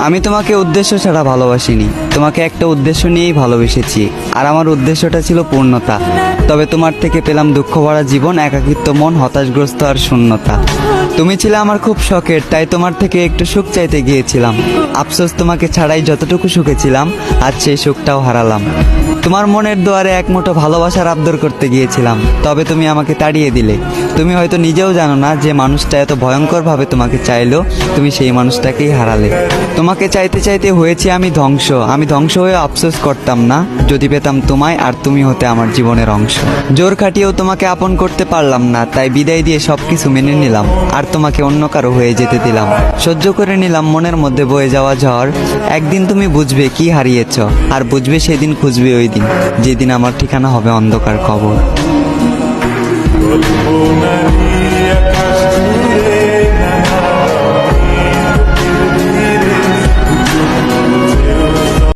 আমি তোমাকে উদ্দেশ্য ছাড়া ভালোবাসিনি, তোমাকে একটা উদ্দেশ্য নিয়েই ভালোবেসেছি। আর আমার উদ্দেশ্যটা ছিল পূর্ণতা। তবে তোমার থেকে পেলাম দুঃখ ভরা জীবন, একাকিত্ব মন, হতাশগ্রস্ত আর শূন্যতা। তুমি ছিলে আমার খুব শখের, তাই তোমার থেকে একটু সুখ চাইতে গিয়েছিলাম। আফসোস তোমাকে ছাড়াই যতটুকু সুখে ছিলাম, আজ সেই সুখটাও হারালাম। তোমার মনের দুয়ারে এক মুঠো ভালোবাসার আবদার করতে গিয়েছিলাম, তবে তুমি আমাকে তাড়িয়ে দিলে। তুমি হয়তো নিজেও জানো না যে মানুষটা এত ভয়ঙ্করভাবে তোমাকে চাইলো, তুমি সেই মানুষটাকেই হারালে। তোমাকে চাইতে চাইতে হয়েছে আমি ধ্বংস। আমি ধ্বংস হয়ে আফসোস করতাম না যদি পেতাম তোমায়, আর তুমি হতে আমার জীবনের অংশ। জোর খাটিয়েও তোমাকে আপন করতে পারলাম না, তাই বিদায় দিয়ে সবকিছু মেনে নিলাম, আর তোমাকে অন্য কারো হয়ে যেতে দিলাম। সহ্য করে নিলাম মনের মধ্যে বয়ে যাওয়া ঝড়। একদিন তুমি বুঝবে কি হারিয়েছ, আর বুঝবে সেদিন, খুঁজবে ওই দিন, যেদিন আমার ঠিকানা হবে অন্ধকার কবর।